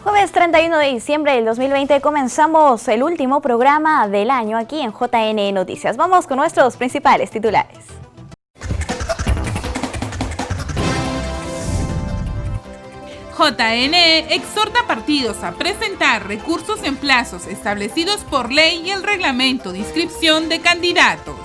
Jueves 31 de diciembre del 2020 comenzamos el último programa del año aquí en JN Noticias. Vamos con nuestros principales titulares. JNE exhorta a partidos a presentar recursos en plazos establecidos por ley y el reglamento de inscripción de candidatos.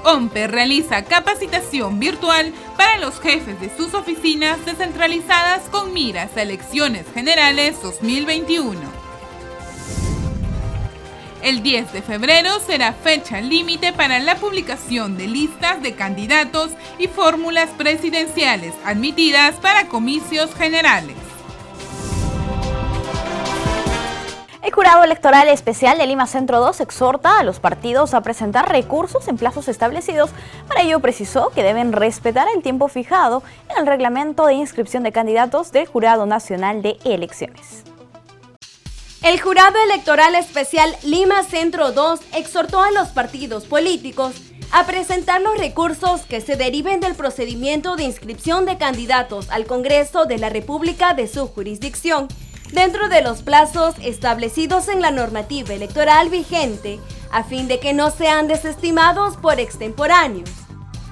OMPE realiza capacitación virtual para los jefes de sus oficinas descentralizadas con miras a elecciones generales 2021. El 10 de febrero será fecha límite para la publicación de listas de candidatos y fórmulas presidenciales admitidas para comicios generales. El Jurado Electoral Especial de Lima Centro 2 exhorta a los partidos a presentar recursos en plazos establecidos. Para ello precisó que deben respetar el tiempo fijado en el reglamento de inscripción de candidatos del Jurado Nacional de Elecciones. El Jurado Electoral Especial Lima Centro 2 exhortó a los partidos políticos a presentar los recursos que se deriven del procedimiento de inscripción de candidatos al Congreso de la República de su jurisdicción, dentro de los plazos establecidos en la normativa electoral vigente, a fin de que no sean desestimados por extemporáneos.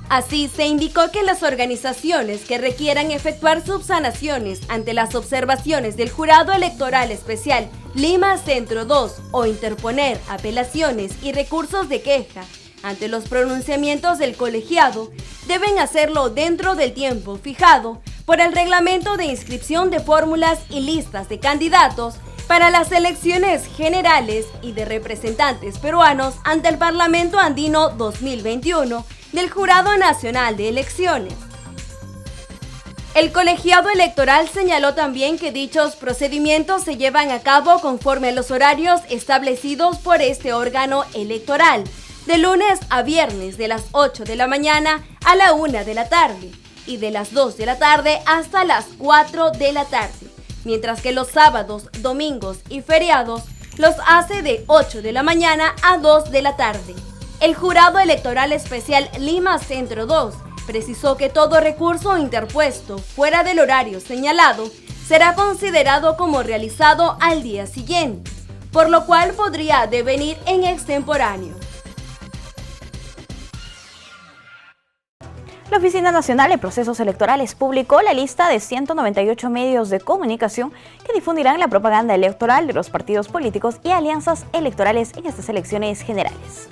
Así, se indicó que las organizaciones que requieran efectuar subsanaciones ante las observaciones del Jurado Electoral Especial Lima Centro 2 o interponer apelaciones y recursos de queja ante los pronunciamientos del colegiado, deben hacerlo dentro del tiempo fijado por el reglamento de inscripción de fórmulas y listas de candidatos para las elecciones generales y de representantes peruanos ante el Parlamento Andino 2021 del Jurado Nacional de Elecciones. El colegiado electoral señaló también que dichos procedimientos se llevan a cabo conforme a los horarios establecidos por este órgano electoral, de lunes a viernes de las 8 de la mañana a la 1 de la tarde y de las 2 de la tarde hasta las 4 de la tarde, mientras que los sábados, domingos y feriados los hace de 8 de la mañana a 2 de la tarde. El Jurado Electoral Especial Lima Centro 2 precisó que todo recurso interpuesto fuera del horario señalado será considerado como realizado al día siguiente, por lo cual podría devenir en extemporáneo. La Oficina Nacional de Procesos Electorales publicó la lista de 198 medios de comunicación que difundirán la propaganda electoral de los partidos políticos y alianzas electorales en estas elecciones generales.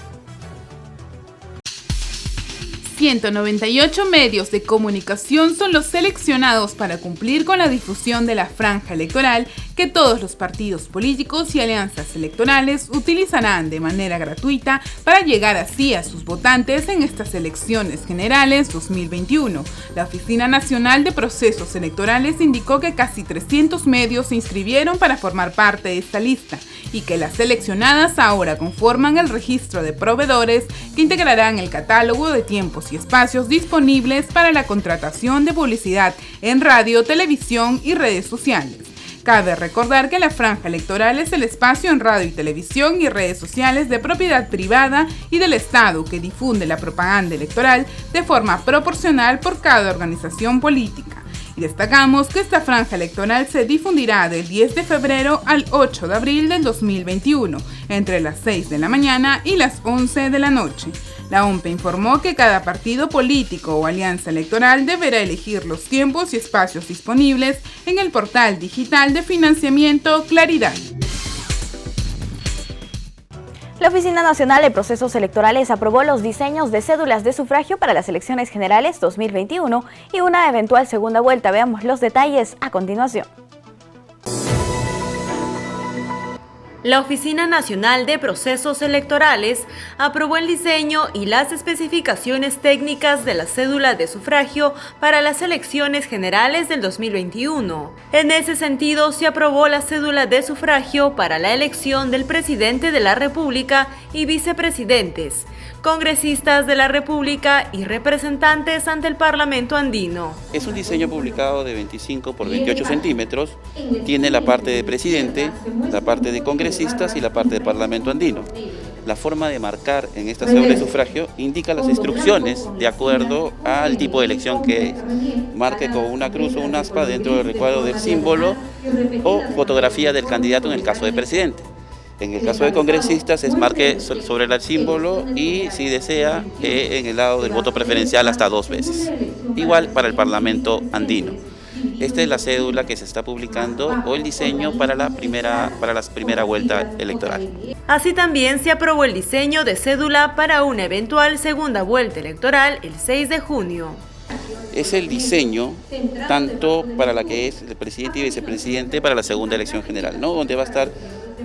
198 medios de comunicación son los seleccionados para cumplir con la difusión de la franja electoral que todos los partidos políticos y alianzas electorales utilizarán de manera gratuita para llegar así a sus votantes en estas elecciones generales 2021. La Oficina Nacional de Procesos Electorales indicó que casi 300 medios se inscribieron para formar parte de esta lista y que las seleccionadas ahora conforman el registro de proveedores que integrarán el catálogo de tiempos y espacios disponibles para la contratación de publicidad en radio, televisión y redes sociales. Cabe recordar que la franja electoral es el espacio en radio y televisión y redes sociales de propiedad privada y del Estado que difunde la propaganda electoral de forma proporcional por cada organización política. Y destacamos que esta franja electoral se difundirá del 10 de febrero al 8 de abril del 2021, entre las 6 de la mañana y las 11 de la noche. La OMPE informó que cada partido político o alianza electoral deberá elegir los tiempos y espacios disponibles en el portal digital de financiamiento Claridad. La Oficina Nacional de Procesos Electorales aprobó los diseños de cédulas de sufragio para las elecciones generales 2021 y una eventual segunda vuelta. Veamos los detalles a continuación. La Oficina Nacional de Procesos Electorales aprobó el diseño y las especificaciones técnicas de la cédula de sufragio para las elecciones generales del 2021. En ese sentido, se aprobó la cédula de sufragio para la elección del presidente de la República y vicepresidentes, congresistas de la República y representantes ante el Parlamento andino. Es un diseño publicado de 25 por 28 centímetros, tiene la parte de presidente, la parte de congresistas y la parte del Parlamento andino. la forma de marcar en esta cédula de sufragio indica las instrucciones de acuerdo al tipo de elección que es. Marque con una cruz o un aspa dentro del recuadro del símbolo o fotografía del candidato en el caso de presidente. En el caso de congresistas es marque sobre el símbolo y, si desea, en el lado del voto preferencial hasta 2 veces. Igual para el Parlamento andino. Esta es la cédula que se está publicando o el diseño para la primera vuelta electoral. Así también se aprobó el diseño de cédula para una eventual segunda vuelta electoral el 6 de junio. Es el diseño tanto para la que es el presidente y vicepresidente para la segunda elección general, ¿no? Donde va a estar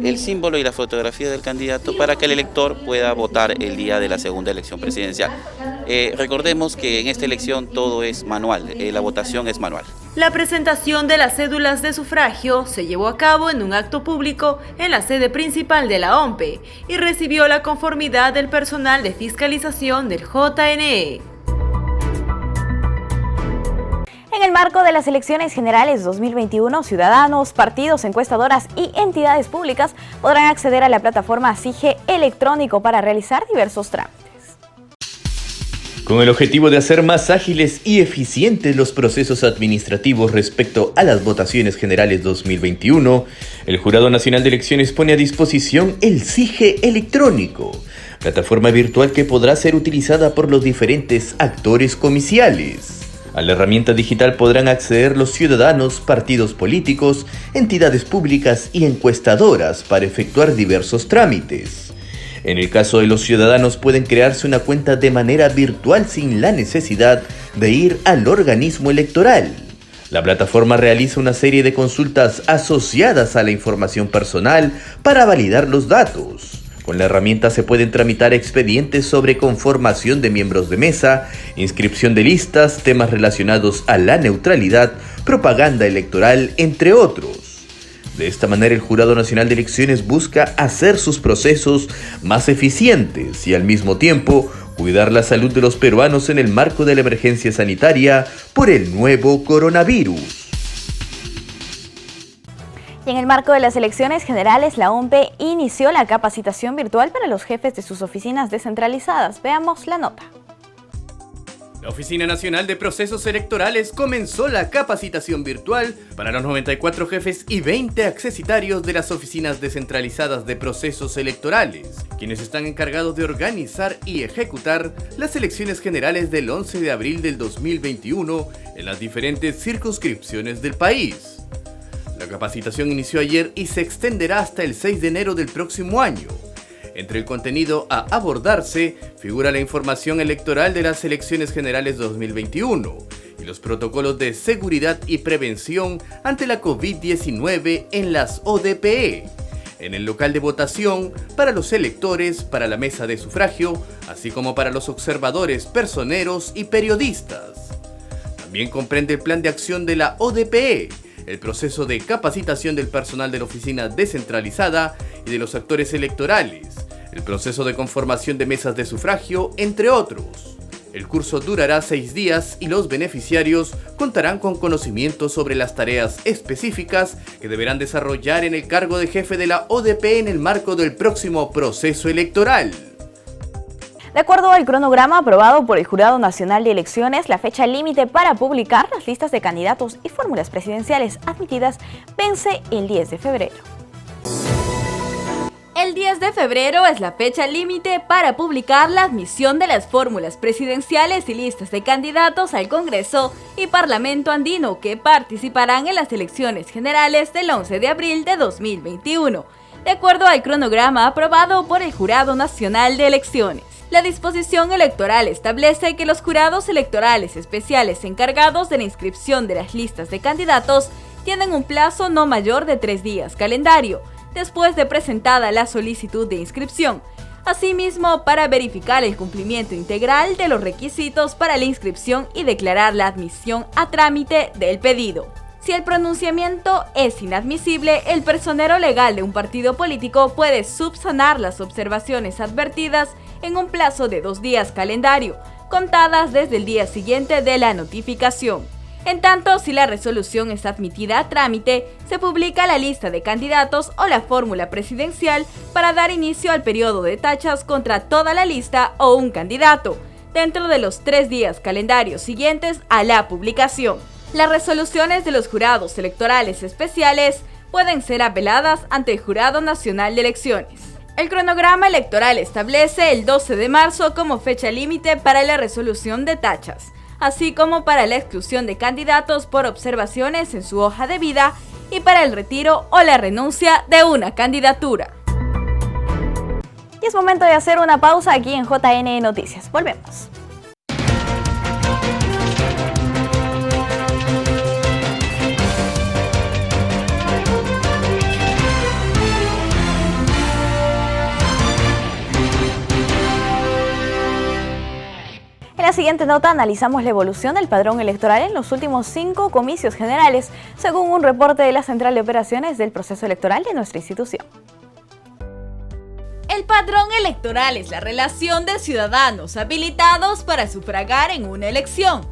el símbolo y la fotografía del candidato para que el elector pueda votar el día de la segunda elección presidencial. Recordemos que en esta elección todo es manual, la votación es manual. La presentación de las cédulas de sufragio se llevó a cabo en un acto público en la sede principal de la OMPE y recibió la conformidad del personal de fiscalización del JNE. En el marco de las elecciones generales 2021, ciudadanos, partidos, encuestadoras y entidades públicas podrán acceder a la plataforma SIGE electrónico para realizar diversos trámites. Con el objetivo de hacer más ágiles y eficientes los procesos administrativos respecto a las votaciones generales 2021, el Jurado Nacional de Elecciones pone a disposición el SIGE electrónico, plataforma virtual que podrá ser utilizada por los diferentes actores comiciales. A la herramienta digital podrán acceder los ciudadanos, partidos políticos, entidades públicas y encuestadoras para efectuar diversos trámites. En el caso de los ciudadanos pueden crearse una cuenta de manera virtual sin la necesidad de ir al organismo electoral. La plataforma realiza una serie de consultas asociadas a la información personal para validar los datos. Con la herramienta se pueden tramitar expedientes sobre conformación de miembros de mesa, inscripción de listas, temas relacionados a la neutralidad, propaganda electoral, entre otros. De esta manera, el Jurado Nacional de Elecciones busca hacer sus procesos más eficientes y al mismo tiempo cuidar la salud de los peruanos en el marco de la emergencia sanitaria por el nuevo coronavirus. Y en el marco de las elecciones generales, la OMPE inició la capacitación virtual para los jefes de sus oficinas descentralizadas. Veamos la nota. La Oficina Nacional de Procesos Electorales comenzó la capacitación virtual para los 94 jefes y 20 accesitarios de las oficinas descentralizadas de procesos electorales, quienes están encargados de organizar y ejecutar las elecciones generales del 11 de abril del 2021 en las diferentes circunscripciones del país. La capacitación inició ayer y se extenderá hasta el 6 de enero del próximo año. Entre el contenido a abordarse figura la información electoral de las elecciones generales 2021 y los protocolos de seguridad y prevención ante la COVID-19 en las ODPE, en el local de votación, para los electores, para la mesa de sufragio, así como para los observadores, personeros y periodistas. También comprende el plan de acción de la ODPE, el proceso de capacitación del personal de la oficina descentralizada y de los actores electorales, el proceso de conformación de mesas de sufragio, entre otros. El curso durará 6 días y los beneficiarios contarán con conocimientos sobre las tareas específicas que deberán desarrollar en el cargo de jefe de la ODP en el marco del próximo proceso electoral. De acuerdo al cronograma aprobado por el Jurado Nacional de Elecciones, la fecha límite para publicar las listas de candidatos y fórmulas presidenciales admitidas vence el 10 de febrero. El 10 de febrero es la fecha límite para publicar la admisión de las fórmulas presidenciales y listas de candidatos al Congreso y Parlamento andino que participarán en las elecciones generales del 11 de abril de 2021, de acuerdo al cronograma aprobado por el Jurado Nacional de Elecciones. La disposición electoral establece que los jurados electorales especiales encargados de la inscripción de las listas de candidatos tienen un plazo no mayor de 3 días calendario, después de presentada la solicitud de inscripción. Asimismo, para verificar el cumplimiento integral de los requisitos para la inscripción y declarar la admisión a trámite del pedido. Si el pronunciamiento es inadmisible, el personero legal de un partido político puede subsanar las observaciones advertidas en un plazo de 2 días calendario, contadas desde el día siguiente de la notificación. En tanto, si la resolución es admitida a trámite, se publica la lista de candidatos o la fórmula presidencial para dar inicio al periodo de tachas contra toda la lista o un candidato, dentro de los 3 días calendarios siguientes a la publicación. Las resoluciones de los jurados electorales especiales pueden ser apeladas ante el Jurado Nacional de Elecciones. El cronograma electoral establece el 12 de marzo como fecha límite para la resolución de tachas, así como para la exclusión de candidatos por observaciones en su hoja de vida y para el retiro o la renuncia de una candidatura. Y es momento de hacer una pausa aquí en JN Noticias. Volvemos. En la siguiente nota analizamos la evolución del padrón electoral en los últimos 5 comicios generales, según un reporte de la Central de Operaciones del Proceso Electoral de nuestra institución. El padrón electoral es la relación de ciudadanos habilitados para sufragar en una elección.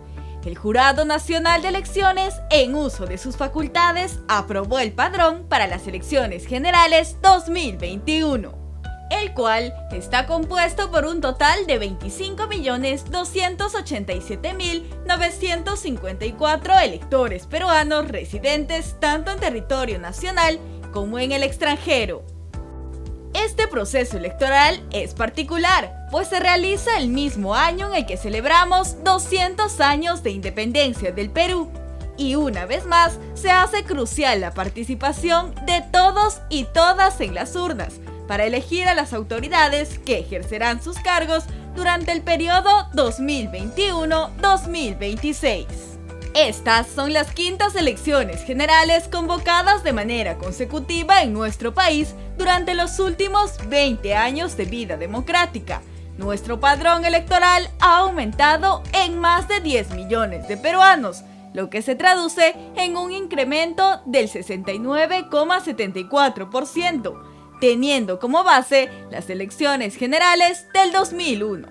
El Jurado Nacional de Elecciones, en uso de sus facultades, aprobó el padrón para las elecciones generales 2021, el cual está compuesto por un total de 25.287.954 electores peruanos residentes tanto en territorio nacional como en el extranjero. Este proceso electoral es particular, pues se realiza el mismo año en el que celebramos 200 años de independencia del Perú, y una vez más se hace crucial la participación de todos y todas en las urnas, para elegir a las autoridades que ejercerán sus cargos durante el periodo 2021-2026. Estas son las 5ª elecciones generales convocadas de manera consecutiva en nuestro país durante los últimos 20 años de vida democrática. Nuestro padrón electoral ha aumentado en más de 10 millones de peruanos, lo que se traduce en un incremento del 69,74%. Teniendo como base las elecciones generales del 2001.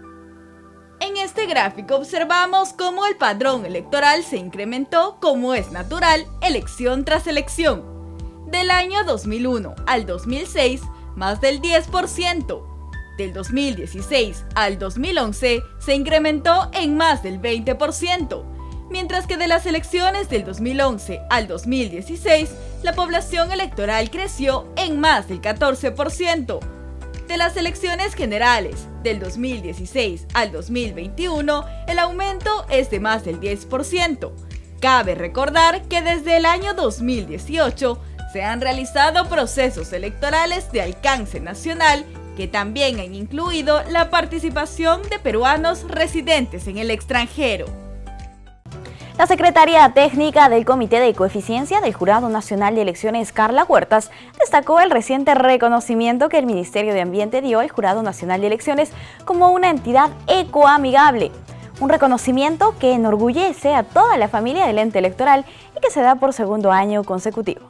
En este gráfico observamos cómo el padrón electoral se incrementó como es natural, elección tras elección. Del año 2001 al 2006, más del 10%. Del 2016 al 2011, se incrementó en más del 20%. Mientras que de las elecciones del 2011 al 2016, la población electoral creció en más del 14%. De las elecciones generales del 2016 al 2021, el aumento es de más del 10%. Cabe recordar que desde el año 2018 se han realizado procesos electorales de alcance nacional que también han incluido la participación de peruanos residentes en el extranjero. La secretaria técnica del Comité de Coeficiencia del Jurado Nacional de Elecciones, Carla Huertas, destacó el reciente reconocimiento que el Ministerio de Ambiente dio al Jurado Nacional de Elecciones como una entidad ecoamigable. Un reconocimiento que enorgullece a toda la familia del ente electoral y que se da por 2º año consecutivo.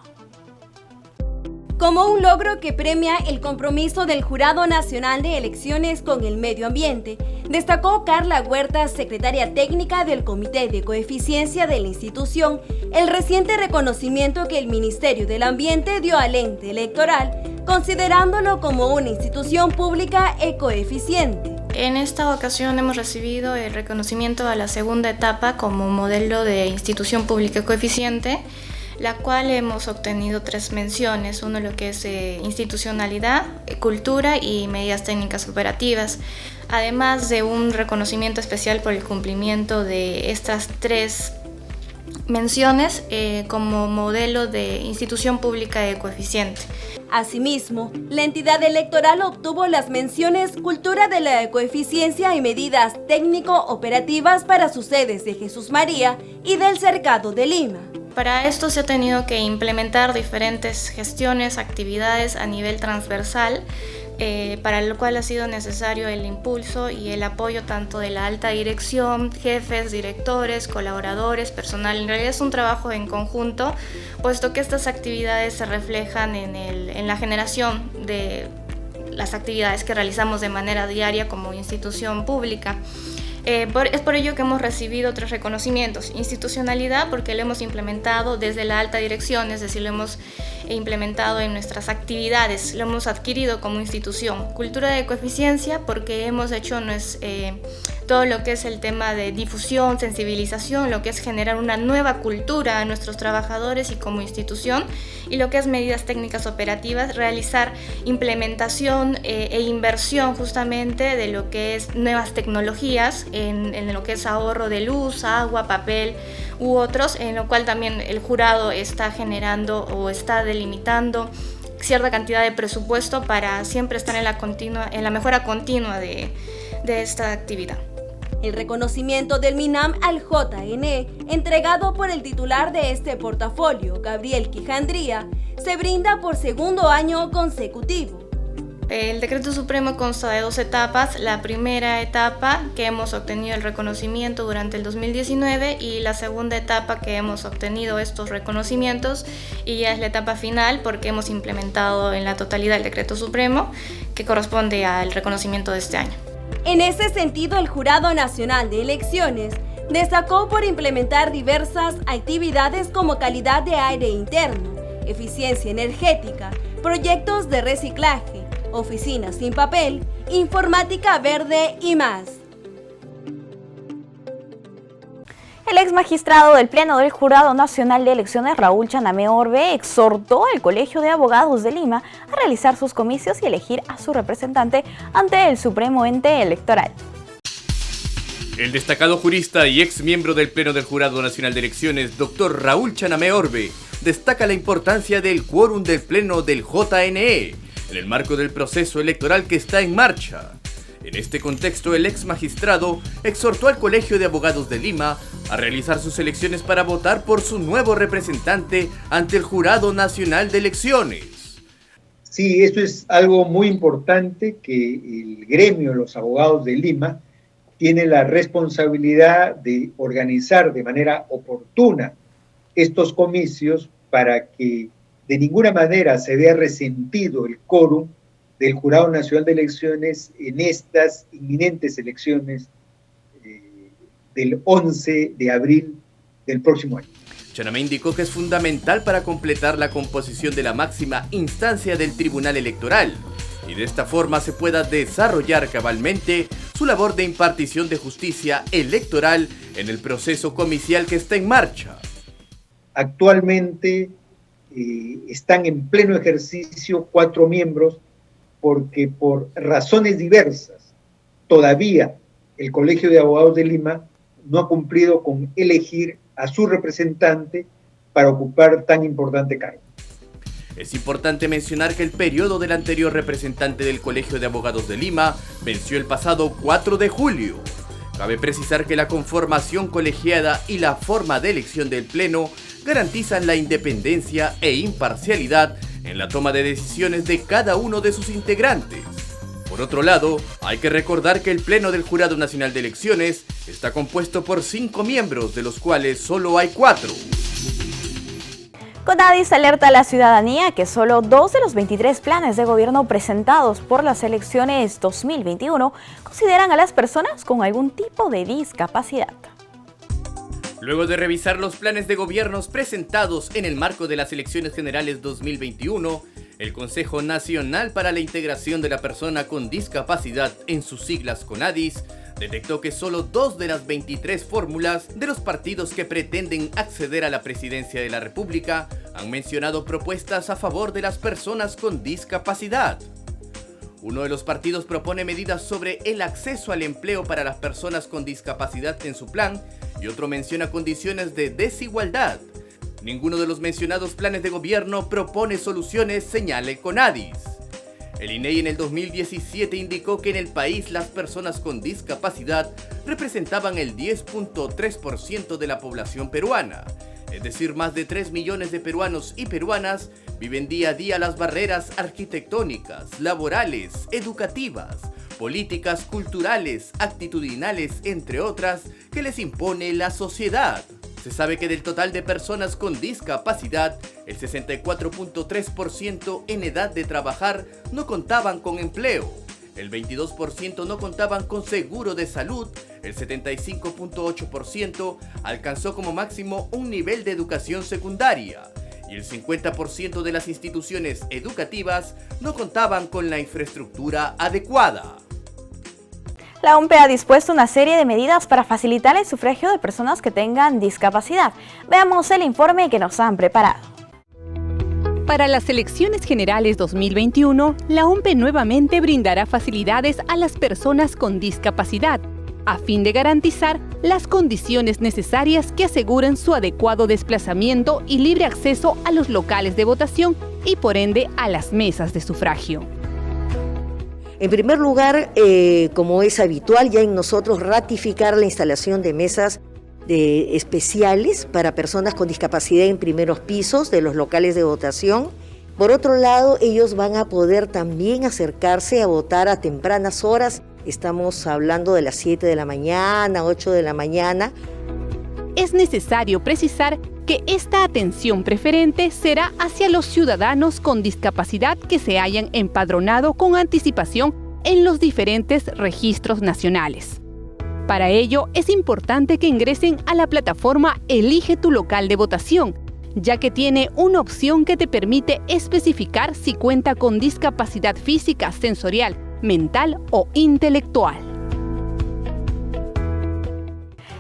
Como un logro que premia el compromiso del Jurado Nacional de Elecciones con el medio ambiente, destacó Carla Huertas, secretaria técnica del Comité de Coeficiencia de la institución, el reciente reconocimiento que el Ministerio del Ambiente dio al ente electoral, considerándolo como una institución pública ecoeficiente. En esta ocasión hemos recibido el reconocimiento a la 2ª etapa como modelo de institución pública ecoeficiente, la cual hemos obtenido 3 menciones, uno lo que es institucionalidad, cultura y medidas técnicas operativas, además de un reconocimiento especial por el cumplimiento de estas 3 menciones como modelo de institución pública ecoeficiente. Asimismo, la entidad electoral obtuvo las menciones Cultura de la Ecoeficiencia y Medidas Técnico-Operativas para sus sedes de Jesús María y del Cercado de Lima. Para esto se ha tenido que implementar diferentes gestiones, actividades a nivel transversal, para lo cual ha sido necesario el impulso y el apoyo tanto de la alta dirección, jefes, directores, colaboradores, personal. En realidad es un trabajo en conjunto, puesto que estas actividades se reflejan en la generación de las actividades que realizamos de manera diaria como institución pública. Es por ello que hemos recibido 3 reconocimientos. Institucionalidad, porque lo hemos implementado desde la alta dirección, es decir, lo hemos implementado en nuestras actividades, lo hemos adquirido como institución. Cultura de coeficiencia, porque hemos hecho todo lo que es el tema de difusión, sensibilización, lo que es generar una nueva cultura a nuestros trabajadores y como institución, y lo que es medidas técnicas operativas, realizar implementación e inversión justamente de lo que es nuevas tecnologías en lo que es ahorro de luz, agua, papel u otros, en lo cual también el jurado está generando o está delimitando cierta cantidad de presupuesto para siempre estar en la mejora continua de esta actividad. El reconocimiento del MINAM al JNE, entregado por el titular de este portafolio, Gabriel Quijandría, se brinda por segundo año consecutivo. El decreto supremo consta de 2 etapas. La primera etapa, que hemos obtenido el reconocimiento durante el 2019, y la segunda etapa que hemos obtenido estos reconocimientos, y ya es la etapa final porque hemos implementado en la totalidad el decreto supremo que corresponde al reconocimiento de este año. En ese sentido, el Jurado Nacional de Elecciones destacó por implementar diversas actividades como calidad de aire interno, eficiencia energética, proyectos de reciclaje, oficinas sin papel, informática verde y más. El ex magistrado del Pleno del Jurado Nacional de Elecciones, Raúl Chanamé Orbe, exhortó al Colegio de Abogados de Lima a realizar sus comicios y elegir a su representante ante el Supremo Ente Electoral. El destacado jurista y ex miembro del Pleno del Jurado Nacional de Elecciones, Dr. Raúl Chanamé Orbe, destaca la importancia del quórum del Pleno del JNE en el marco del proceso electoral que está en marcha. En este contexto, el ex magistrado exhortó al Colegio de Abogados de Lima a realizar sus elecciones para votar por su nuevo representante ante el Jurado Nacional de Elecciones. Sí, esto es algo muy importante, que el gremio de los abogados de Lima tiene la responsabilidad de organizar de manera oportuna estos comicios para que de ninguna manera se vea resentido el quórum del Jurado Nacional de Elecciones en estas inminentes elecciones del 11 de abril del próximo año. Chanamé indicó que es fundamental para completar la composición de la máxima instancia del Tribunal Electoral y de esta forma se pueda desarrollar cabalmente su labor de impartición de justicia electoral en el proceso comicial que está en marcha. Actualmente están en pleno ejercicio 4 miembros porque por razones diversas todavía el Colegio de Abogados de Lima no ha cumplido con elegir a su representante para ocupar tan importante cargo. Es importante mencionar que el periodo del anterior representante del Colegio de Abogados de Lima venció el pasado 4 de julio. Cabe precisar que la conformación colegiada y la forma de elección del Pleno garantizan la independencia e imparcialidad en la toma de decisiones de cada uno de sus integrantes. Por otro lado, hay que recordar que el Pleno del Jurado Nacional de Elecciones está compuesto por 5 miembros, de los cuales solo hay 4. CONADIS alerta a la ciudadanía que solo 2 de los 23 planes de gobierno presentados por las elecciones 2021 consideran a las personas con algún tipo de discapacidad. Luego de revisar los planes de gobiernos presentados en el marco de las elecciones generales 2021, el Consejo Nacional para la Integración de la Persona con Discapacidad, en sus siglas CONADIS, detectó que solo 2 de las 23 fórmulas de los partidos que pretenden acceder a la presidencia de la República han mencionado propuestas a favor de las personas con discapacidad. Uno de los partidos propone medidas sobre el acceso al empleo para las personas con discapacidad en su plan y otro menciona condiciones de desigualdad. Ninguno de los mencionados planes de gobierno propone soluciones, señala CONADIS. El INEI en el 2017 indicó que en el país las personas con discapacidad representaban el 10.3% de la población peruana. Es decir, más de 3 millones de peruanos y peruanas viven día a día las barreras arquitectónicas, laborales, educativas, políticas, culturales, actitudinales, entre otras, que les impone la sociedad. Se sabe que del total de personas con discapacidad, el 64.3% en edad de trabajar no contaban con empleo, el 22% no contaban con seguro de salud, el 75.8% alcanzó como máximo un nivel de educación secundaria y el 50% de las instituciones educativas no contaban con la infraestructura adecuada. La OMPE ha dispuesto una serie de medidas para facilitar el sufragio de personas que tengan discapacidad. Veamos el informe que nos han preparado. Para las elecciones generales 2021, la OMPE nuevamente brindará facilidades a las personas con discapacidad, a fin de garantizar las condiciones necesarias que aseguren su adecuado desplazamiento y libre acceso a los locales de votación y por ende a las mesas de sufragio. En primer lugar, como es habitual ya en nosotros, ratificar la instalación de mesas especiales para personas con discapacidad en primeros pisos de los locales de votación. Por otro lado, ellos van a poder también acercarse a votar a tempranas horas. Estamos hablando de las 7 de la mañana, 8 de la mañana. Es necesario precisar que esta atención preferente será hacia los ciudadanos con discapacidad que se hayan empadronado con anticipación en los diferentes registros nacionales. Para ello, es importante que ingresen a la plataforma Elige tu local de votación, ya que tiene una opción que te permite especificar si cuenta con discapacidad física, sensorial, mental o intelectual.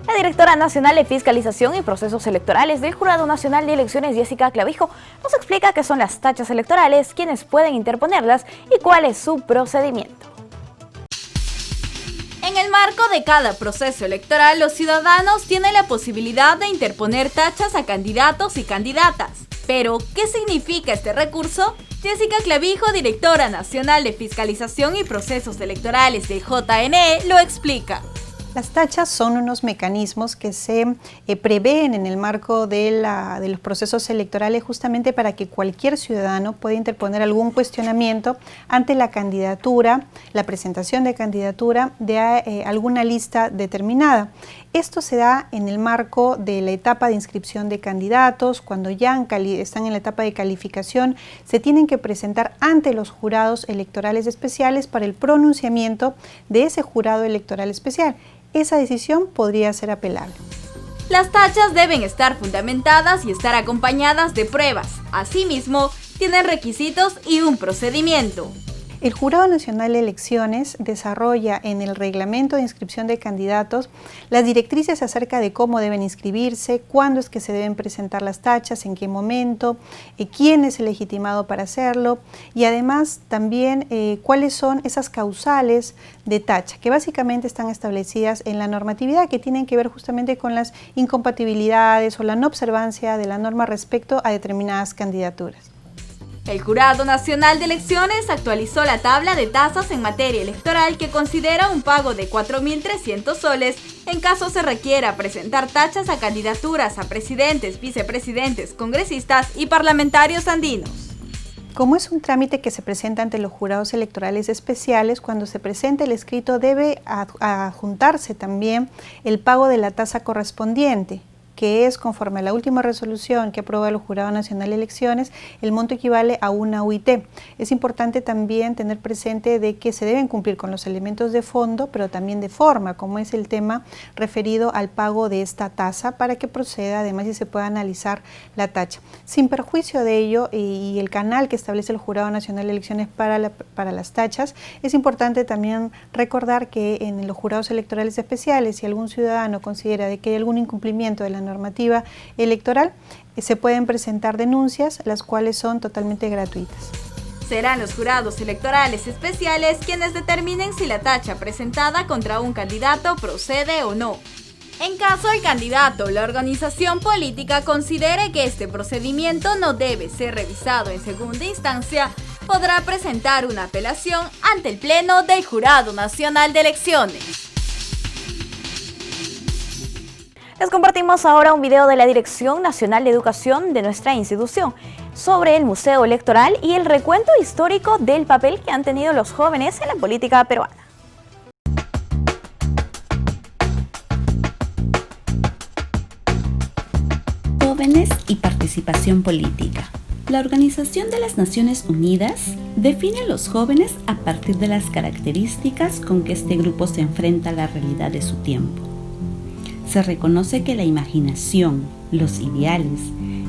La directora nacional de Fiscalización y Procesos Electorales del Jurado Nacional de Elecciones, Jessica Clavijo, nos explica qué son las tachas electorales, quiénes pueden interponerlas y cuál es su procedimiento. En el marco de cada proceso electoral, los ciudadanos tienen la posibilidad de interponer tachas a candidatos y candidatas. Pero, ¿qué significa este recurso? Jessica Clavijo, directora nacional de Fiscalización y Procesos Electorales del JNE, lo explica. Las tachas son unos mecanismos que se prevén en el marco de los procesos electorales justamente para que cualquier ciudadano pueda interponer algún cuestionamiento ante la candidatura, la presentación de candidatura de alguna lista determinada. Esto se da en el marco de la etapa de inscripción de candidatos. Cuando ya están en la etapa de calificación, se tienen que presentar ante los jurados electorales especiales para el pronunciamiento de ese jurado electoral especial. Esa decisión podría ser apelable. Las tachas deben estar fundamentadas y estar acompañadas de pruebas. Asimismo, tienen requisitos y un procedimiento. El Jurado Nacional de Elecciones desarrolla en el reglamento de inscripción de candidatos las directrices acerca de cómo deben inscribirse, cuándo es que se deben presentar las tachas, en qué momento, quién es el legitimado para hacerlo y además también cuáles son esas causales de tacha, que básicamente están establecidas en la normatividad, que tienen que ver justamente con las incompatibilidades o la no observancia de la norma respecto a determinadas candidaturas. El Jurado Nacional de Elecciones actualizó la tabla de tasas en materia electoral que considera un pago de 4.300 soles en caso se requiera presentar tachas a candidaturas a presidentes, vicepresidentes, congresistas y parlamentarios andinos. Como es un trámite que se presenta ante los jurados electorales especiales, cuando se presenta el escrito debe adjuntarse también el pago de la tasa correspondiente, que es conforme a la última resolución que aprueba el Jurado Nacional de Elecciones, el monto equivale a una UIT. Es importante también tener presente de que se deben cumplir con los elementos de fondo, pero también de forma, como es el tema referido al pago de esta tasa, para que proceda además y se pueda analizar la tacha. Sin perjuicio de ello y el canal que establece el Jurado Nacional de Elecciones para las tachas, es importante también recordar que en los jurados electorales especiales, si algún ciudadano considera de que hay algún incumplimiento de la normativa electoral, se pueden presentar denuncias, las cuales son totalmente gratuitas. Serán los jurados electorales especiales quienes determinen si la tacha presentada contra un candidato procede o no. En caso el candidato o la organización política considere que este procedimiento no debe ser revisado en segunda instancia, podrá presentar una apelación ante el Pleno del Jurado Nacional de Elecciones. Les compartimos ahora un video de la Dirección Nacional de Educación de nuestra institución sobre el Museo Electoral y el recuento histórico del papel que han tenido los jóvenes en la política peruana. Jóvenes y participación política. La Organización de las Naciones Unidas define a los jóvenes a partir de las características con que este grupo se enfrenta a la realidad de su tiempo. Se reconoce que la imaginación, los ideales,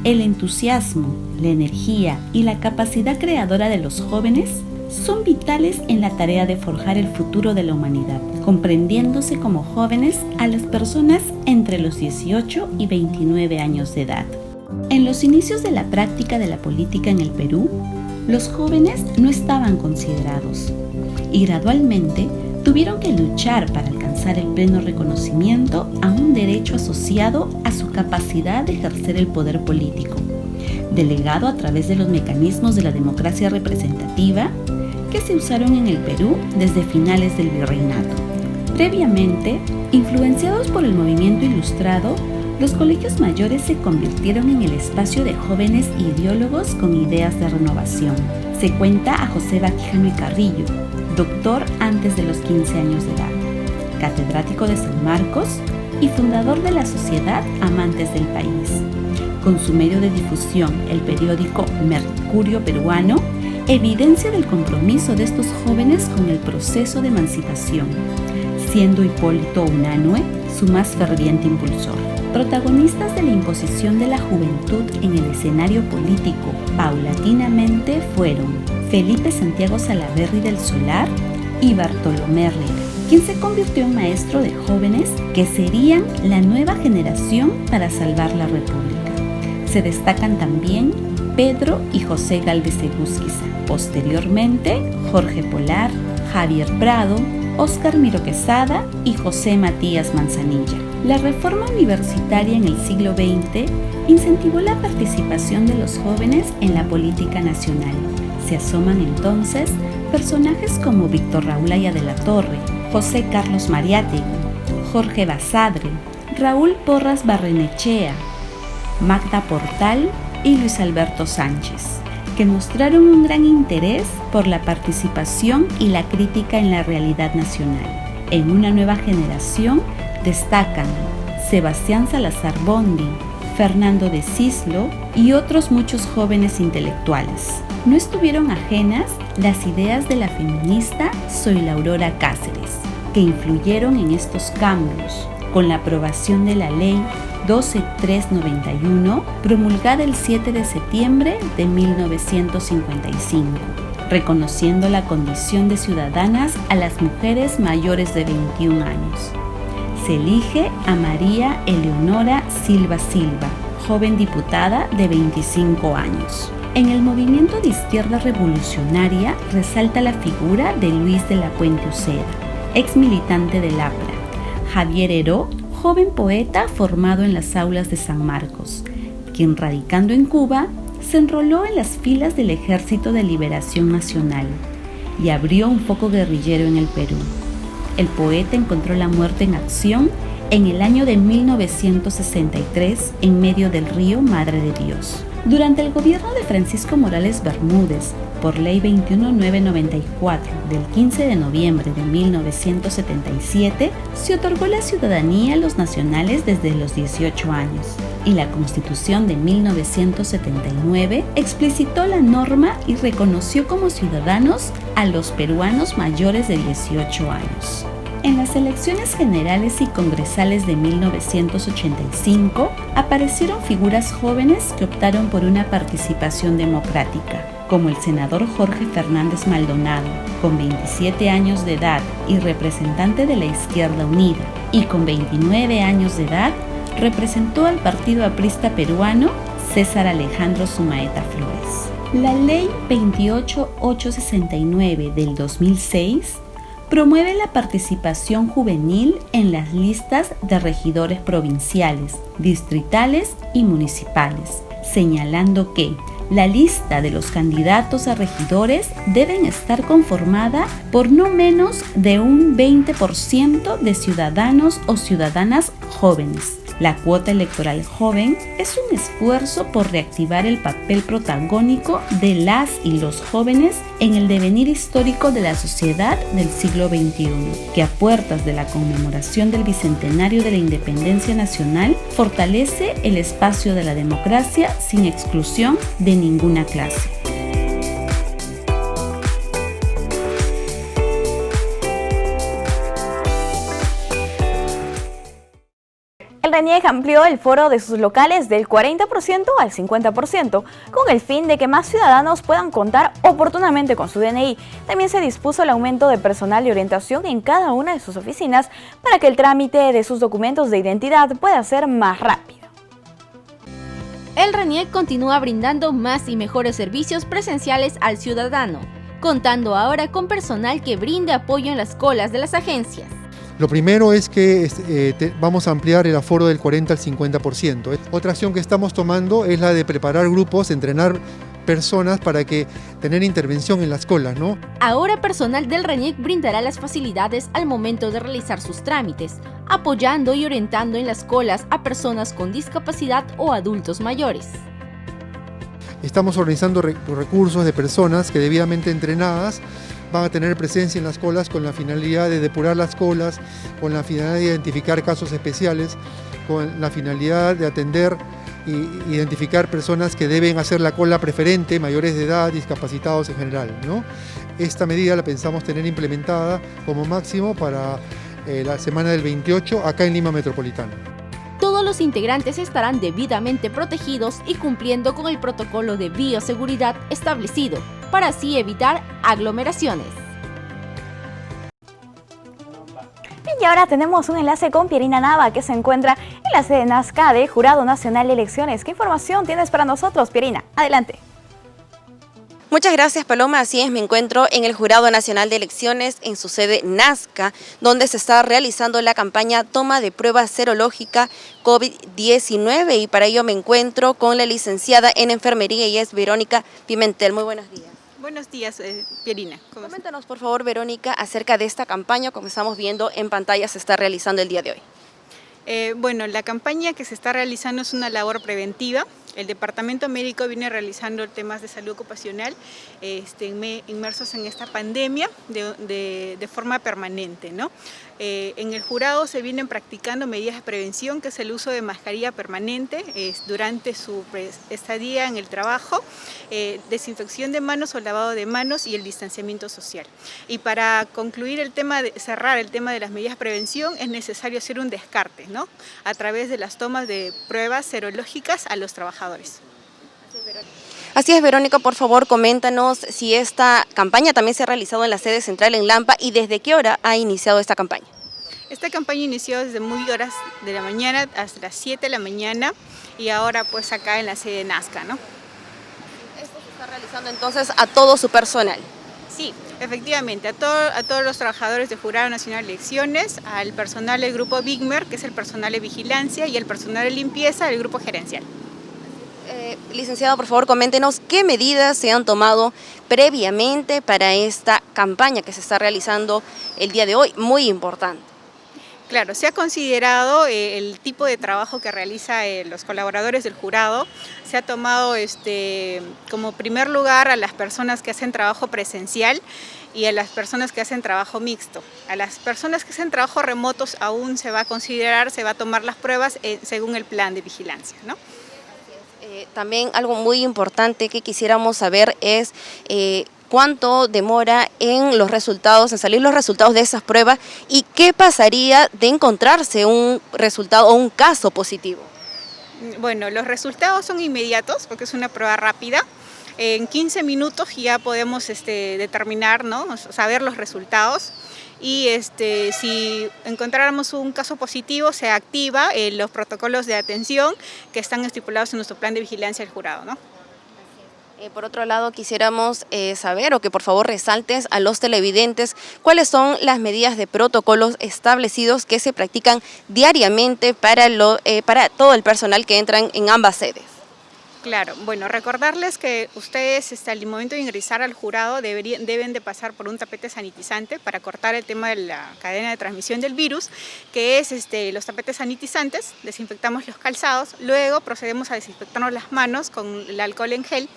el entusiasmo, la energía y la capacidad creadora de los jóvenes son vitales en la tarea de forjar el futuro de la humanidad, comprendiéndose como jóvenes a las personas entre los 18 y 29 años de edad. En los inicios de la práctica de la política en el Perú, los jóvenes no estaban considerados y gradualmente tuvieron que luchar para alcanzar el pleno reconocimiento a un derecho asociado a su capacidad de ejercer el poder político, delegado a través de los mecanismos de la democracia representativa que se usaron en el Perú desde finales del virreinato. Previamente, influenciados por el movimiento ilustrado, los colegios mayores se convirtieron en el espacio de jóvenes ideólogos con ideas de renovación. Se cuenta a José Baquijano y Carrillo, doctor antes de los 15 años de edad, catedrático de San Marcos y fundador de la Sociedad Amantes del País. Con su medio de difusión, el periódico Mercurio Peruano, evidencia del compromiso de estos jóvenes con el proceso de emancipación, siendo Hipólito Unanue su más ferviente impulsor. Protagonistas de la imposición de la juventud en el escenario político paulatinamente fueron Felipe Santiago Salaverry del Solar y Bartolomé Riera, quien se convirtió en maestro de jóvenes que serían la nueva generación para salvar la República. Se destacan también Pedro y José Gálvez Egusquiza, posteriormente Jorge Polar, Javier Prado, Óscar Miro Quesada y José Matías Manzanilla. La reforma universitaria en el siglo XX incentivó la participación de los jóvenes en la política nacional. Se asoman entonces personajes como Víctor Raúl Aya de la Torre, José Carlos Mariátegui, Jorge Basadre, Raúl Porras Barrenechea, Magda Portal y Luis Alberto Sánchez, que mostraron un gran interés por la participación y la crítica en la realidad nacional. En una nueva generación destacan Sebastián Salazar Bondi, Fernando de Cislo y otros muchos jóvenes intelectuales. No estuvieron ajenas las ideas de la feminista Zoila Aurora Cáceres, que influyeron en estos cambios, con la aprobación de la Ley 12391, promulgada el 7 de septiembre de 1955, reconociendo la condición de ciudadanas a las mujeres mayores de 21 años. Se elige a María Eleonora Silva Silva, joven diputada de 25 años. En el movimiento de izquierda revolucionaria resalta la figura de Luis de la Puente Uceda, ex militante del APRA, Javier Heró, joven poeta formado en las aulas de San Marcos, quien radicando en Cuba se enroló en las filas del Ejército de Liberación Nacional y abrió un foco guerrillero en el Perú. El poeta encontró la muerte en acción en el año de 1963 en medio del río Madre de Dios. Durante el gobierno de Francisco Morales Bermúdez, por Ley 21994 del 15 de noviembre de 1977, se otorgó la ciudadanía a los nacionales desde los 18 años, y la Constitución de 1979 explicitó la norma y reconoció como ciudadanos a los peruanos mayores de 18 años. En las elecciones generales y congresales de 1985 aparecieron figuras jóvenes que optaron por una participación democrática, como el senador Jorge Fernández Maldonado, con 27 años de edad y representante de la Izquierda Unida, y con 29 años de edad representó al partido aprista peruano César Alejandro Sumaeta Flores. La Ley 28869 del 2006 promueve la participación juvenil en las listas de regidores provinciales, distritales y municipales, señalando que la lista de los candidatos a regidores deben estar conformada por no menos de un 20% de ciudadanos o ciudadanas jóvenes, La cuota electoral joven es un esfuerzo por reactivar el papel protagónico de las y los jóvenes en el devenir histórico de la sociedad del siglo XXI, que a puertas de la conmemoración del bicentenario de la independencia nacional fortalece el espacio de la democracia sin exclusión de ninguna clase. El RENIEC amplió el foro de sus locales del 40% al 50%, con el fin de que más ciudadanos puedan contar oportunamente con su DNI. También se dispuso el aumento de personal de orientación en cada una de sus oficinas para que el trámite de sus documentos de identidad pueda ser más rápido. El RENIEC continúa brindando más y mejores servicios presenciales al ciudadano, contando ahora con personal que brinde apoyo en las colas de las agencias. Lo primero es que vamos a ampliar el aforo del 40 al 50%. Otra acción que estamos tomando es la de preparar grupos, entrenar personas para que tener intervención en las colas, ¿no? Ahora personal del RENIEC brindará las facilidades al momento de realizar sus trámites, apoyando y orientando en las colas a personas con discapacidad o adultos mayores. Estamos organizando recursos de personas que debidamente entrenadas van a tener presencia en las colas con la finalidad de depurar las colas, con la finalidad de identificar casos especiales, con la finalidad de atender e identificar personas que deben hacer la cola preferente, mayores de edad, discapacitados en general, ¿no? Esta medida la pensamos tener implementada como máximo para la semana del 28 acá en Lima Metropolitana. Todos los integrantes estarán debidamente protegidos y cumpliendo con el protocolo de bioseguridad establecido, para así evitar aglomeraciones. Y ahora tenemos un enlace con Pierina Nava, que se encuentra en la sede Nazca de Jurado Nacional de Elecciones. ¿Qué información tienes para nosotros, Pierina? Adelante. Muchas gracias, Paloma. Así es, me encuentro en el Jurado Nacional de Elecciones en su sede Nazca, donde se está realizando la campaña Toma de Prueba Serológica COVID-19 y para ello me encuentro con la licenciada en Enfermería y es Verónica Pimentel. Muy buenos días. Buenos días, Pierina. Coméntanos, por favor, Verónica, acerca de esta campaña, como estamos viendo en pantalla, se está realizando el día de hoy. Bueno, la campaña que se está realizando es una labor preventiva. El Departamento Médico viene realizando temas de salud ocupacional inmersos en esta pandemia de forma permanente, ¿no? En el jurado se vienen practicando medidas de prevención, que es el uso de mascarilla permanente durante su estadía en el trabajo, desinfección de manos o lavado de manos y el distanciamiento social. Y para concluir cerrar el tema de las medidas de prevención, es necesario hacer un descarte, ¿no? A través de las tomas de pruebas serológicas a los trabajadores. Así es, Verónica, por favor, coméntanos si esta campaña también se ha realizado en la sede central en Lampa y desde qué hora ha iniciado esta campaña. Esta campaña inició desde muy horas de la mañana hasta las 7 de la mañana y ahora pues acá en la sede Nazca, ¿no? Esto se está realizando entonces a todo su personal. Sí, efectivamente, a todos los trabajadores del Jurado Nacional de Elecciones, al personal del grupo BIGMER, que es el personal de vigilancia, y al personal de limpieza del grupo gerencial. Licenciado, por favor, coméntenos qué medidas se han tomado previamente para esta campaña que se está realizando el día de hoy, muy importante. Claro, se ha considerado el tipo de trabajo que realizan los colaboradores del jurado. Se ha tomado como primer lugar a las personas que hacen trabajo presencial y a las personas que hacen trabajo mixto. A las personas que hacen trabajo remotos aún se va a considerar, se va a tomar las pruebas según el plan de vigilancia, ¿no? También algo muy importante que quisiéramos saber es cuánto demora en salir los resultados de esas pruebas y qué pasaría de encontrarse un resultado o un caso positivo. Bueno, los resultados son inmediatos porque es una prueba rápida. En 15 minutos ya podemos determinar, ¿no? Saber los resultados. Y si encontráramos un caso positivo, se activa los protocolos de atención que están estipulados en nuestro plan de vigilancia del jurado, ¿no? Por otro lado, quisiéramos saber o que por favor resaltes a los televidentes cuáles son las medidas de protocolos establecidos que se practican diariamente para todo el personal que entran en ambas sedes. Claro, bueno, recordarles que ustedes al momento de ingresar al jurado deben de pasar por un tapete sanitizante para cortar el tema de la cadena de transmisión del virus, que es los tapetes sanitizantes. Desinfectamos los calzados, luego procedemos a desinfectarnos las manos con el alcohol en gel,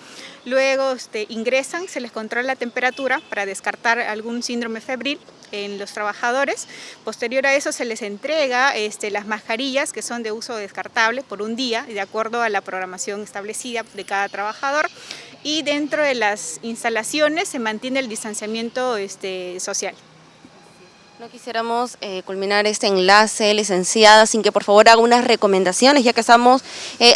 luego ingresan, se les controla la temperatura para descartar algún síndrome febril en los trabajadores. Posterior a eso se les entrega las mascarillas, que son de uso descartable por un día, de acuerdo a la programación establecida de cada trabajador, y dentro de las instalaciones se mantiene el distanciamiento social. No quisiéramos culminar este enlace, licenciada, sin que por favor haga unas recomendaciones, ya que estamos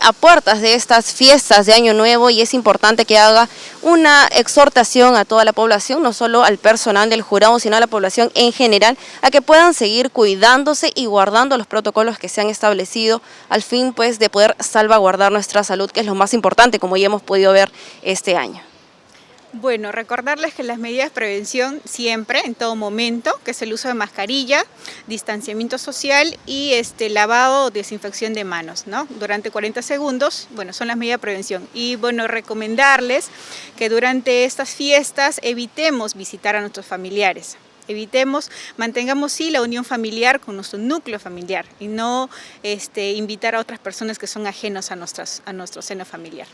a puertas de estas fiestas de Año Nuevo, y es importante que haga una exhortación a toda la población, no solo al personal del jurado, sino a la población en general, a que puedan seguir cuidándose y guardando los protocolos que se han establecido, al fin pues de poder salvaguardar nuestra salud, que es lo más importante, como ya hemos podido ver este año. Bueno, recordarles que las medidas de prevención siempre, en todo momento, que es el uso de mascarilla, distanciamiento social y lavado o desinfección de manos, ¿no? Durante 40 segundos, bueno, son las medidas de prevención. Y bueno, recomendarles que durante estas fiestas evitemos visitar a nuestros familiares. Mantengamos sí la unión familiar con nuestro núcleo familiar y no invitar a otras personas que son ajenos a nuestro seno familiar.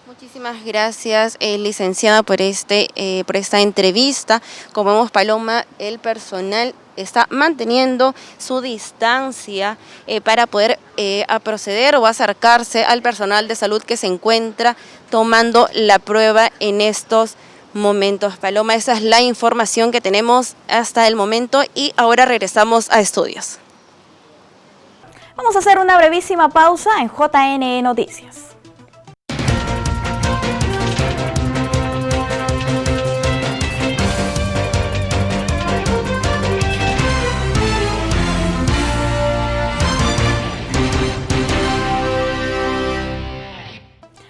Muchísimas gracias, licenciada, por esta entrevista. Como vemos, Paloma, el personal está manteniendo su distancia para poder proceder o acercarse al personal de salud que se encuentra tomando la prueba en estos momentos. Paloma, esa es la información que tenemos hasta el momento y ahora regresamos a estudios. Vamos a hacer una brevísima pausa en JNE Noticias.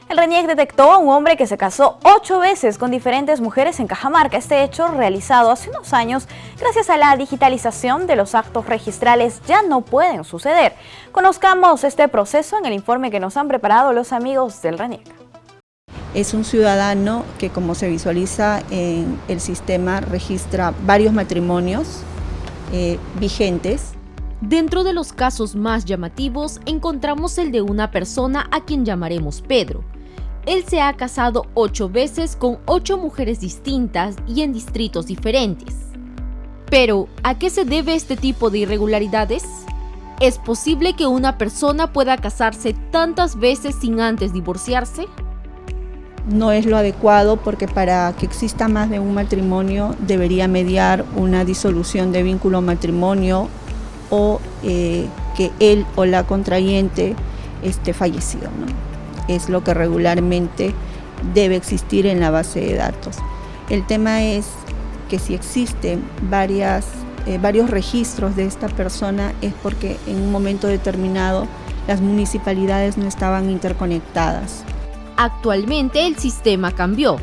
El RENIEC detectó a un hombre que se casó 8 veces con diferentes mujeres en Cajamarca. Este hecho, realizado hace unos años, gracias a la digitalización de los actos registrales, ya no pueden suceder. Conozcamos este proceso en el informe que nos han preparado los amigos del RENIEC. Es un ciudadano que, como se visualiza en el sistema, registra varios matrimonios vigentes. Dentro de los casos más llamativos encontramos el de una persona a quien llamaremos Pedro. Él se ha casado 8 veces con 8 mujeres distintas y en distritos diferentes. Pero, ¿a qué se debe este tipo de irregularidades? ¿Es posible que una persona pueda casarse tantas veces sin antes divorciarse? No es lo adecuado, porque para que exista más de un matrimonio debería mediar una disolución de vínculo matrimonio o que él o la contrayente esté fallecido, ¿no? Es lo que regularmente debe existir en la base de datos. El tema es que si existen varios registros de esta persona, es porque en un momento determinado las municipalidades no estaban interconectadas. Actualmente el sistema cambió.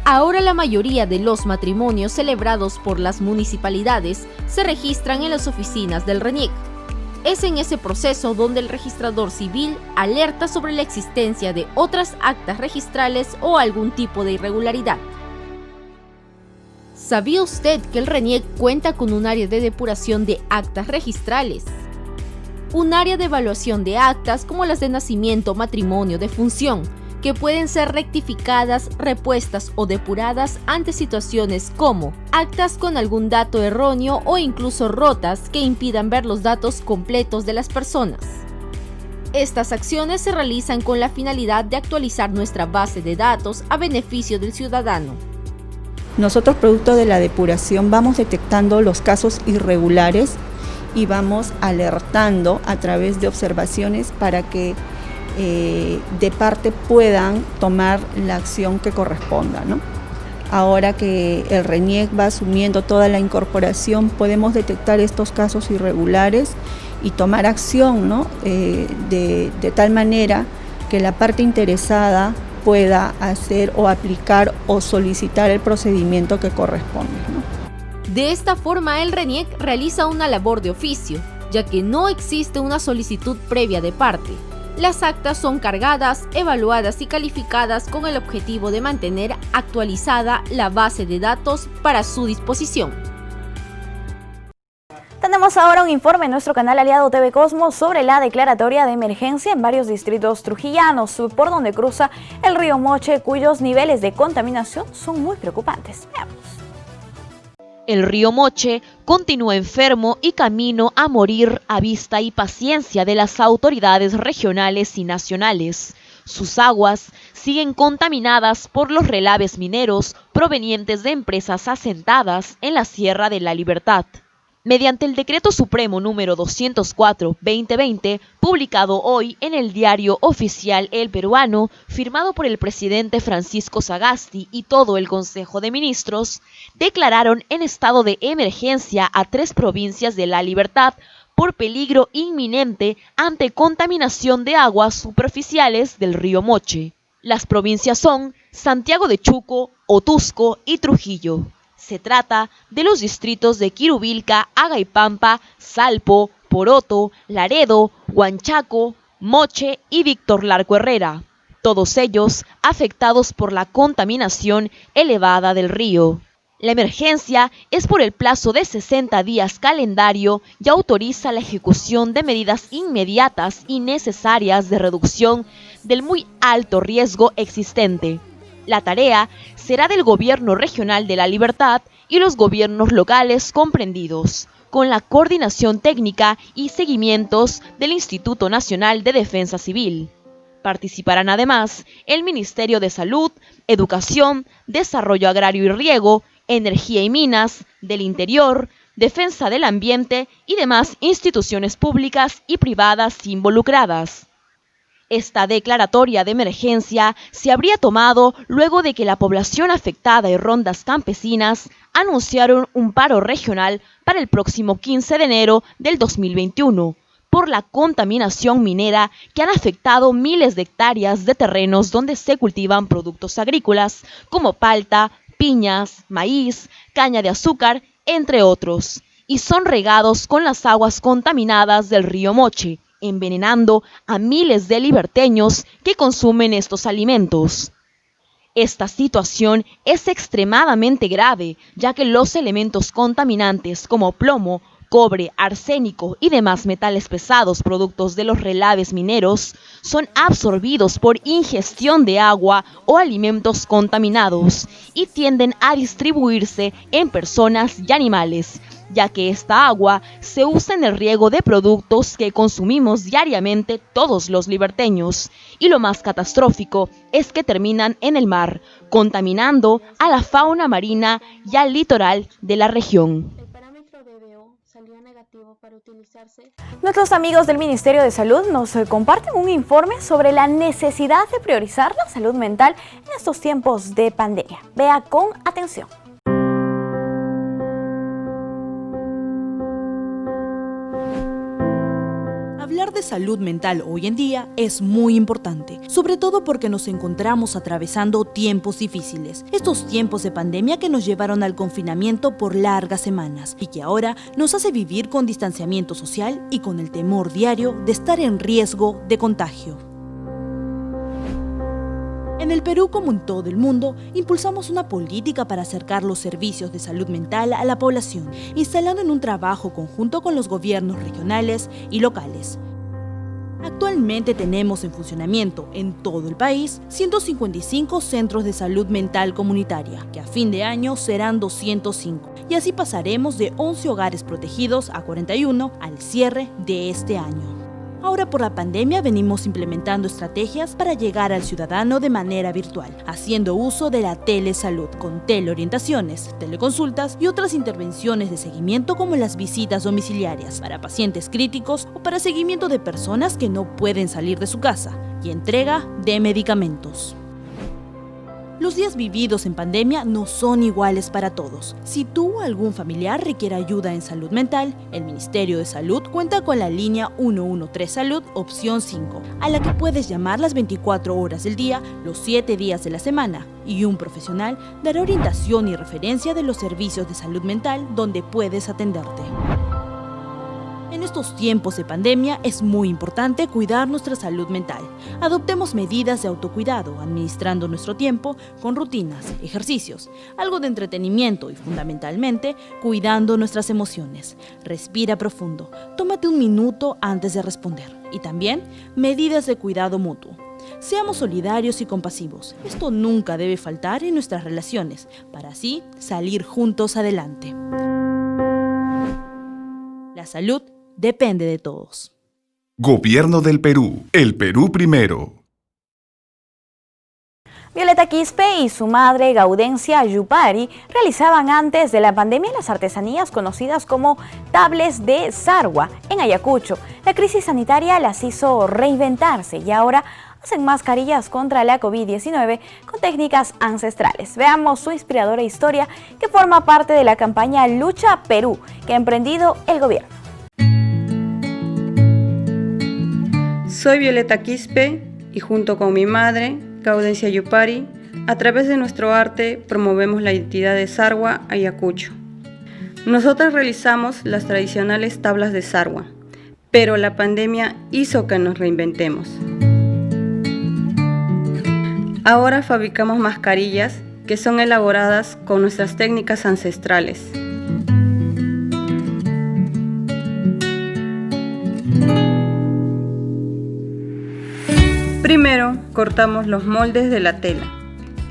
Ahora la mayoría de los matrimonios celebrados por las municipalidades se registran en las oficinas del RENIEC. Es en ese proceso donde el registrador civil alerta sobre la existencia de otras actas registrales o algún tipo de irregularidad. ¿Sabía usted que el RENIEC cuenta con un área de depuración de actas registrales? Un área de evaluación de actas como las de nacimiento, matrimonio, defunción, que pueden ser rectificadas, repuestas o depuradas ante situaciones como actas con algún dato erróneo o incluso rotas que impidan ver los datos completos de las personas. Estas acciones se realizan con la finalidad de actualizar nuestra base de datos a beneficio del ciudadano. Nosotros, producto de la depuración, vamos detectando los casos irregulares y vamos alertando a través de observaciones para que de parte puedan tomar la acción que corresponda, ¿no? Ahora que el RENIEC va asumiendo toda la incorporación, podemos detectar estos casos irregulares y tomar acción, ¿no? De tal manera que la parte interesada pueda hacer o aplicar o solicitar el procedimiento que corresponde, ¿no? De esta forma, el RENIEC realiza una labor de oficio, ya que no existe una solicitud previa de parte. Las actas son cargadas, evaluadas y calificadas con el objetivo de mantener actualizada la base de datos para su disposición. Tenemos ahora un informe en nuestro canal aliado TV Cosmos sobre la declaratoria de emergencia en varios distritos trujillanos por donde cruza el río Moche, cuyos niveles de contaminación son muy preocupantes. Veamos. El río Moche continúa enfermo y camino a morir a vista y paciencia de las autoridades regionales y nacionales. Sus aguas siguen contaminadas por los relaves mineros provenientes de empresas asentadas en la Sierra de la Libertad. Mediante el Decreto Supremo número 204/2020, publicado hoy en el Diario Oficial El Peruano, firmado por el presidente Francisco Sagasti y todo el Consejo de Ministros, declararon en estado de emergencia a 3 provincias de La Libertad por peligro inminente ante contaminación de aguas superficiales del río Moche. Las provincias son Santiago de Chuco, Otusco y Trujillo. Se trata de los distritos de Quirubilca, Agaipampa, Salpo, Poroto, Laredo, Huanchaco, Moche y Víctor Larco Herrera, todos ellos afectados por la contaminación elevada del río. La emergencia es por el plazo de 60 días calendario y autoriza la ejecución de medidas inmediatas y necesarias de reducción del muy alto riesgo existente. La tarea será del Gobierno Regional de La Libertad y los gobiernos locales comprendidos, con la coordinación técnica y seguimientos del Instituto Nacional de Defensa Civil. Participarán además el Ministerio de Salud, Educación, Desarrollo Agrario y Riego, Energía y Minas, del Interior, Defensa del Ambiente y demás instituciones públicas y privadas involucradas. Esta declaratoria de emergencia se habría tomado luego de que la población afectada y rondas campesinas anunciaron un paro regional para el próximo 15 de enero del 2021 por la contaminación minera que han afectado miles de hectáreas de terrenos donde se cultivan productos agrícolas como palta, piñas, maíz, caña de azúcar, entre otros, y son regados con las aguas contaminadas del río Moche, envenenando a miles de liberteños que consumen estos alimentos. Esta situación es extremadamente grave, ya que los elementos contaminantes como plomo, cobre, arsénico y demás metales pesados productos de los relaves mineros son absorbidos por ingestión de agua o alimentos contaminados y tienden a distribuirse en personas y animales, ya que esta agua se usa en el riego de productos que consumimos diariamente todos los liberteños, y lo más catastrófico es que terminan en el mar, contaminando a la fauna marina y al litoral de la región. Nuestros amigos del Ministerio de Salud nos comparten un informe sobre la necesidad de priorizar la salud mental en estos tiempos de pandemia. Vea con atención. Hablar de salud mental hoy en día es muy importante, sobre todo porque nos encontramos atravesando tiempos difíciles. Estos tiempos de pandemia que nos llevaron al confinamiento por largas semanas y que ahora nos hace vivir con distanciamiento social y con el temor diario de estar en riesgo de contagio. En el Perú, como en todo el mundo, impulsamos una política para acercar los servicios de salud mental a la población, instalando en un trabajo conjunto con los gobiernos regionales y locales. Actualmente tenemos en funcionamiento en todo el país 155 centros de salud mental comunitaria, que a fin de año serán 205, y así pasaremos de 11 hogares protegidos a 41 al cierre de este año. Ahora por la pandemia venimos implementando estrategias para llegar al ciudadano de manera virtual, haciendo uso de la telesalud con teleorientaciones, teleconsultas y otras intervenciones de seguimiento como las visitas domiciliarias para pacientes críticos o para seguimiento de personas que no pueden salir de su casa y entrega de medicamentos. Los días vividos en pandemia no son iguales para todos. Si tú o algún familiar requiere ayuda en salud mental, el Ministerio de Salud cuenta con la línea 113 Salud opción 5, a la que puedes llamar las 24 horas del día, los 7 días de la semana, y un profesional dará orientación y referencia de los servicios de salud mental donde puedes atenderte. En estos tiempos de pandemia es muy importante cuidar nuestra salud mental. Adoptemos medidas de autocuidado, administrando nuestro tiempo con rutinas, ejercicios, algo de entretenimiento y fundamentalmente cuidando nuestras emociones. Respira profundo, tómate un minuto antes de responder y también medidas de cuidado mutuo. Seamos solidarios y compasivos. Esto nunca debe faltar en nuestras relaciones, para así salir juntos adelante. La salud depende de todos. Gobierno del Perú. El Perú primero. Violeta Quispe y su madre Gaudencia Yupari realizaban antes de la pandemia las artesanías conocidas como tables de Sarwa en Ayacucho. La crisis sanitaria las hizo reinventarse y ahora hacen mascarillas contra la COVID-19 con técnicas ancestrales. Veamos su inspiradora historia que forma parte de la campaña Lucha Perú que ha emprendido el gobierno. Soy Violeta Quispe y junto con mi madre, Gaudencia Yupari, a través de nuestro arte promovemos la identidad de Sarwa Ayacucho. Nosotras realizamos las tradicionales tablas de Sarwa, pero la pandemia hizo que nos reinventemos. Ahora fabricamos mascarillas que son elaboradas con nuestras técnicas ancestrales. Primero, cortamos los moldes de la tela,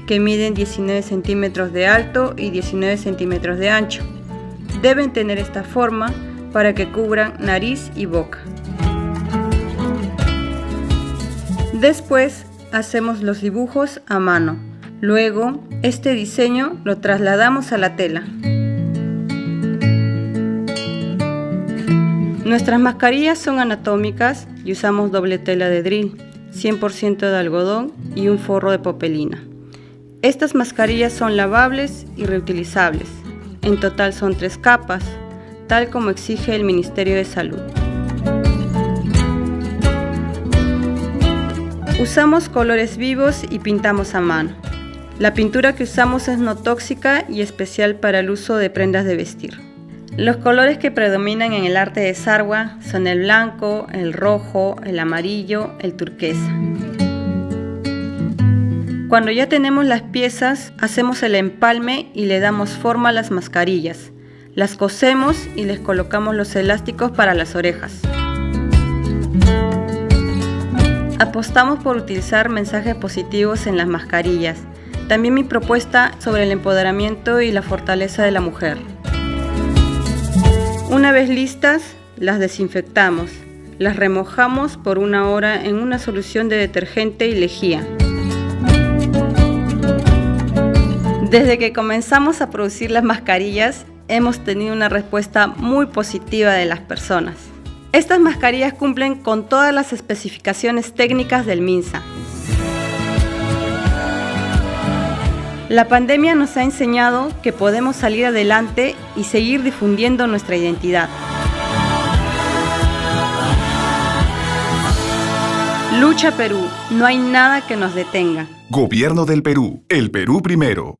que miden 19 centímetros de alto y 19 centímetros de ancho. Deben tener esta forma para que cubran nariz y boca. Después, hacemos los dibujos a mano. Luego, este diseño lo trasladamos a la tela. Nuestras mascarillas son anatómicas y usamos doble tela de drill, 100% de algodón y un forro de popelina. Estas mascarillas son lavables y reutilizables. En total son 3 capas, tal como exige el Ministerio de Salud. Usamos colores vivos y pintamos a mano. La pintura que usamos es no tóxica y especial para el uso de prendas de vestir. Los colores que predominan en el arte de Sarwa son el blanco, el rojo, el amarillo, el turquesa. Cuando ya tenemos las piezas, hacemos el empalme y le damos forma a las mascarillas. Las cosemos y les colocamos los elásticos para las orejas. Apostamos por utilizar mensajes positivos en las mascarillas. También mi propuesta sobre el empoderamiento y la fortaleza de la mujer. Una vez listas, las desinfectamos. Las remojamos por 1 hora en una solución de detergente y lejía. Desde que comenzamos a producir las mascarillas, hemos tenido una respuesta muy positiva de las personas. Estas mascarillas cumplen con todas las especificaciones técnicas del MINSA. La pandemia nos ha enseñado que podemos salir adelante y seguir difundiendo nuestra identidad. Lucha Perú, no hay nada que nos detenga. Gobierno del Perú, el Perú primero.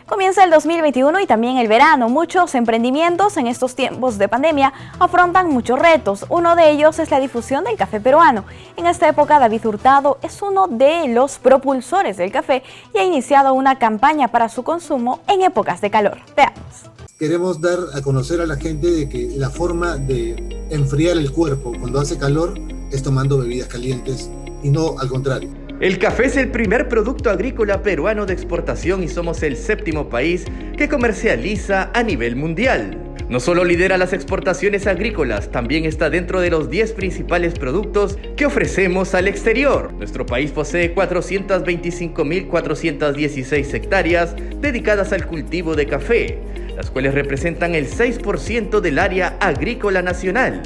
Comienza el 2021 y también el verano. Muchos emprendimientos en estos tiempos de pandemia afrontan muchos retos. Uno de ellos es la difusión del café peruano. En esta época, David Hurtado es uno de los propulsores del café y ha iniciado una campaña para su consumo en épocas de calor. Veamos. Queremos dar a conocer a la gente de que la forma de enfriar el cuerpo cuando hace calor es tomando bebidas calientes y no al contrario. El café es el primer producto agrícola peruano de exportación y somos el 7º país que comercializa a nivel mundial. No solo lidera las exportaciones agrícolas, también está dentro de los 10 principales productos que ofrecemos al exterior. Nuestro país posee 425.416 hectáreas dedicadas al cultivo de café, las cuales representan el 6% del área agrícola nacional.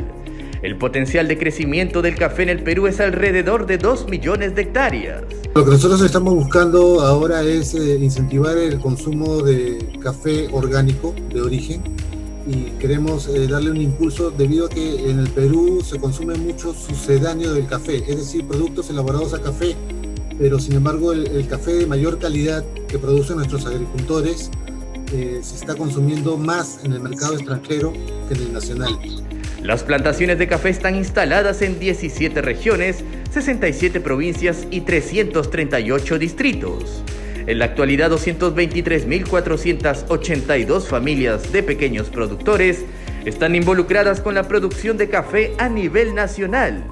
El potencial de crecimiento del café en el Perú es alrededor de 2 millones de hectáreas. Lo que nosotros estamos buscando ahora es incentivar el consumo de café orgánico de origen y queremos darle un impulso debido a que en el Perú se consume mucho sucedáneo del café, es decir, productos elaborados a café, pero sin embargo el café de mayor calidad que producen nuestros agricultores se está consumiendo más en el mercado extranjero que en el nacional. Las plantaciones de café están instaladas en 17 regiones, 67 provincias y 338 distritos. En la actualidad, 223.482 familias de pequeños productores están involucradas con la producción de café a nivel nacional,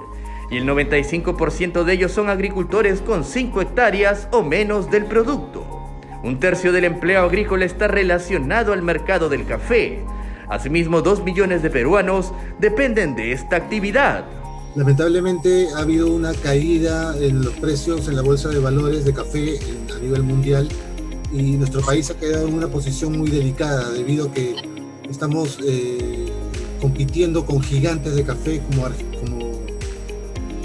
y el 95% de ellos son agricultores con 5 hectáreas o menos del producto. Un tercio del empleo agrícola está relacionado al mercado del café. Asimismo, 2 millones de peruanos dependen de esta actividad. Lamentablemente ha habido una caída en los precios en la bolsa de valores de café a nivel mundial, y nuestro país ha quedado en una posición muy delicada debido a que estamos compitiendo con gigantes de café como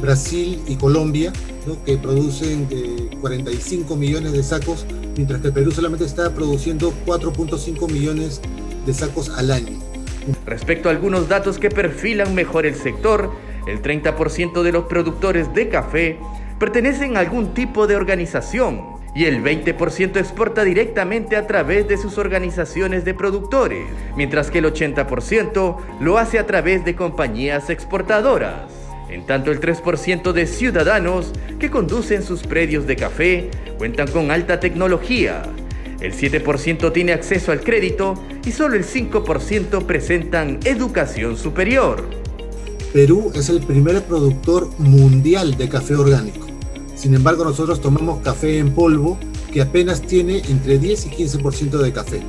Brasil y Colombia, ¿no?, que producen 45 millones de sacos, mientras que el Perú solamente está produciendo 4.5 millones de sacos al año. Respecto a algunos datos que perfilan mejor el sector, el 30% de los productores de café pertenecen a algún tipo de organización y el 20% exporta directamente a través de sus organizaciones de productores, mientras que el 80% lo hace a través de compañías exportadoras. En tanto, el 3% de ciudadanos que conducen sus predios de café cuentan con alta tecnología. El 7% tiene acceso al crédito y solo el 5% presentan educación superior. Perú es el primer productor mundial de café orgánico. Sin embargo, nosotros tomamos café en polvo, que apenas tiene entre 10 y 15% de café.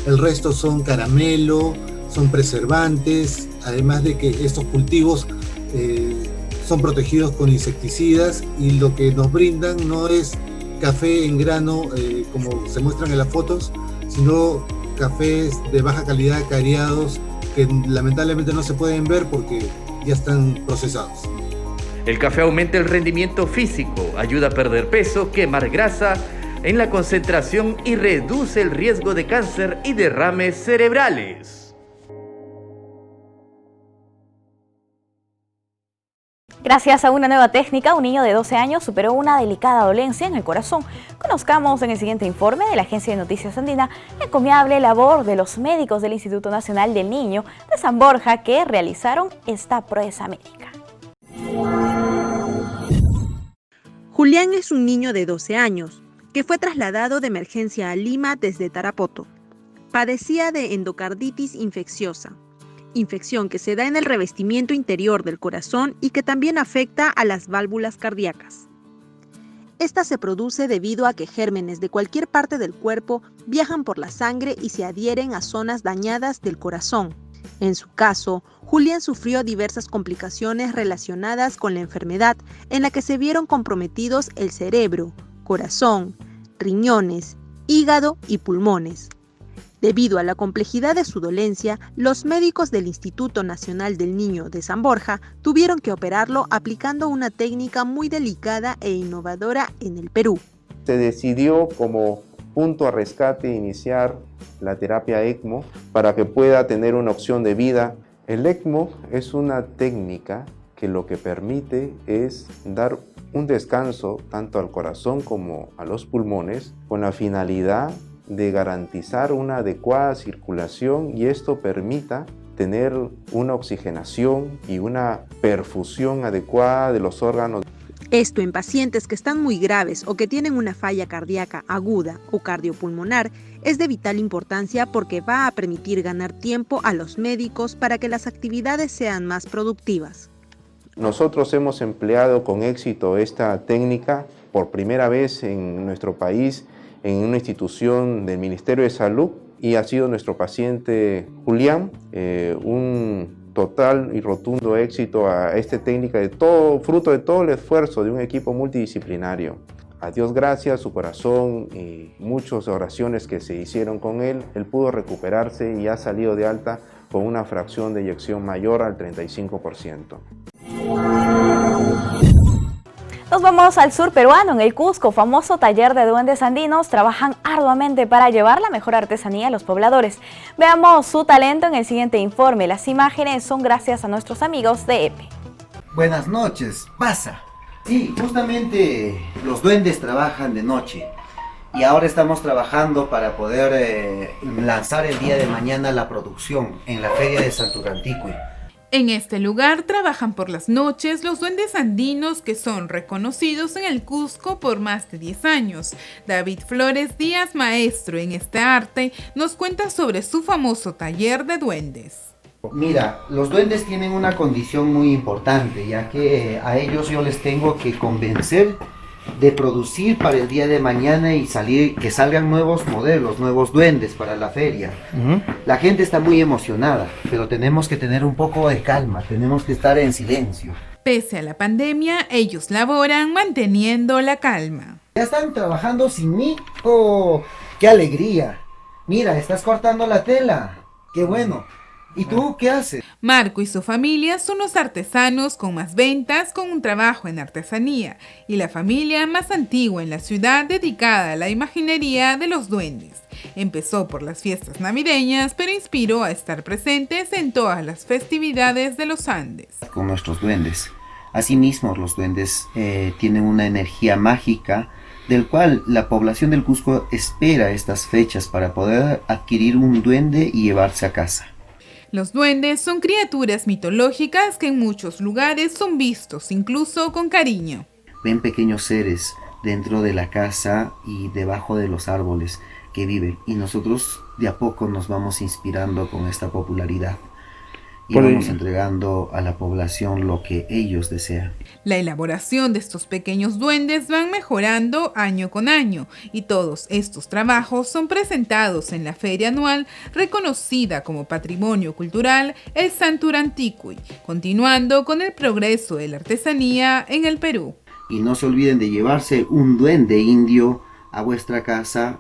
El resto son caramelo, son preservantes, además de que estos cultivos son protegidos con insecticidas, y lo que nos brindan no es café en grano como se muestran en las fotos, sino cafés de baja calidad careados que lamentablemente no se pueden ver porque ya están procesados. El café aumenta el rendimiento físico, ayuda a perder peso, quemar grasa en la concentración y reduce el riesgo de cáncer y derrames cerebrales. Gracias a una nueva técnica, un niño de 12 años superó una delicada dolencia en el corazón. Conozcamos en el siguiente informe de la Agencia de Noticias Andina la encomiable labor de los médicos del Instituto Nacional del Niño de San Borja que realizaron esta proeza médica. Julián es un niño de 12 años que fue trasladado de emergencia a Lima desde Tarapoto. Padecía de endocarditis infecciosa, infección que se da en el revestimiento interior del corazón y que también afecta a las válvulas cardíacas. Esta se produce debido a que gérmenes de cualquier parte del cuerpo viajan por la sangre y se adhieren a zonas dañadas del corazón. En su caso, Julián sufrió diversas complicaciones relacionadas con la enfermedad, en la que se vieron comprometidos el cerebro, corazón, riñones, hígado y pulmones. Debido a la complejidad de su dolencia, los médicos del Instituto Nacional del Niño de San Borja tuvieron que operarlo aplicando una técnica muy delicada e innovadora en el Perú. Se decidió como punto a rescate iniciar la terapia ECMO para que pueda tener una opción de vida. El ECMO es una técnica que lo que permite es dar un descanso tanto al corazón como a los pulmones con la finalidad de garantizar una adecuada circulación, y esto permita tener una oxigenación y una perfusión adecuada de los órganos. Esto en pacientes que están muy graves o que tienen una falla cardíaca aguda o cardiopulmonar es de vital importancia porque va a permitir ganar tiempo a los médicos para que las actividades sean más productivas. Nosotros hemos empleado con éxito esta técnica por primera vez en nuestro país en una institución del Ministerio de Salud, y ha sido nuestro paciente Julián un total y rotundo éxito a esta técnica, fruto de todo el esfuerzo de un equipo multidisciplinario. A Dios gracias, su corazón y muchas oraciones que se hicieron con él pudo recuperarse y ha salido de alta con una fracción de eyección mayor al 35%. Nos vamos al sur peruano. En el Cusco, famoso taller de duendes andinos, trabajan arduamente para llevar la mejor artesanía a los pobladores. Veamos su talento en el siguiente informe. Las imágenes son gracias a nuestros amigos de EPE. Buenas noches, pasa. Sí, justamente los duendes trabajan de noche y ahora estamos trabajando para poder lanzar el día de mañana la producción en la Feria de Santuranticue. En este lugar trabajan por las noches los duendes andinos que son reconocidos en el Cusco por más de 10 años. David Flores Díaz, maestro en este arte, nos cuenta sobre su famoso taller de duendes. Mira, los duendes tienen una condición muy importante, ya que a ellos yo les tengo que convencer de producir para el día de mañana y que salgan nuevos modelos, nuevos duendes para la feria. La gente está muy emocionada, pero tenemos que tener un poco de calma, tenemos que estar en silencio. Pese a la pandemia, ellos laboran manteniendo la calma. ¿Ya están trabajando sin mí? ¡Oh, qué alegría! Mira, estás cortando la tela. ¡Qué bueno! ¿Y tú qué haces? Marco y su familia son los artesanos con más ventas con un trabajo en artesanía y la familia más antigua en la ciudad dedicada a la imaginería de los duendes. Empezó por las fiestas navideñas, pero inspiró a estar presentes en todas las festividades de los Andes. Con nuestros duendes. Asimismo, los duendes tienen una energía mágica del cual la población del Cusco espera estas fechas para poder adquirir un duende y llevarse a casa. Los duendes son criaturas mitológicas que en muchos lugares son vistos incluso con cariño. Ven pequeños seres dentro de la casa y debajo de los árboles que viven, y nosotros de a poco nos vamos inspirando con esta popularidad y vamos entregando a la población lo que ellos desean. La elaboración de estos pequeños duendes van mejorando año con año y todos estos trabajos son presentados en la feria anual reconocida como Patrimonio Cultural el Santuranticui, continuando con el progreso de la artesanía en el Perú. Y no se olviden de llevarse un duende indio a vuestra casa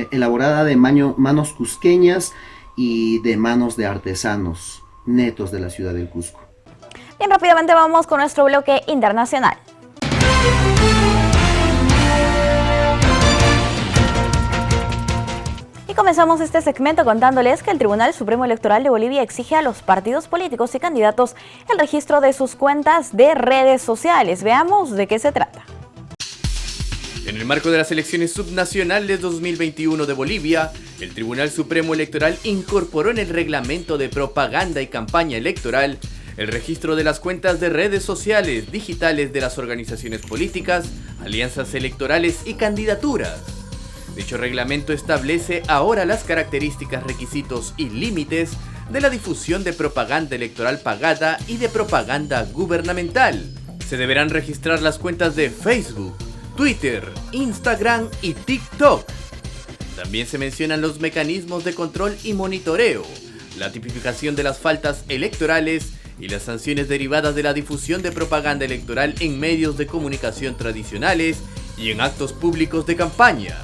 elaborada de manos cusqueñas y de manos de artesanos netos de la ciudad del Cusco. Bien, rápidamente vamos con nuestro bloque internacional. Y comenzamos este segmento contándoles que el Tribunal Supremo Electoral de Bolivia exige a los partidos políticos y candidatos el registro de sus cuentas de redes sociales. Veamos de qué se trata. En el marco de las elecciones subnacionales 2021 de Bolivia, el Tribunal Supremo Electoral incorporó en el reglamento de propaganda y campaña electoral el registro de las cuentas de redes sociales digitales de las organizaciones políticas, alianzas electorales y candidaturas. Dicho reglamento establece ahora las características, requisitos y límites de la difusión de propaganda electoral pagada y de propaganda gubernamental. Se deberán registrar las cuentas de Facebook, Twitter, Instagram y TikTok. También se mencionan los mecanismos de control y monitoreo, la tipificación de las faltas electorales y las sanciones derivadas de la difusión de propaganda electoral en medios de comunicación tradicionales y en actos públicos de campaña.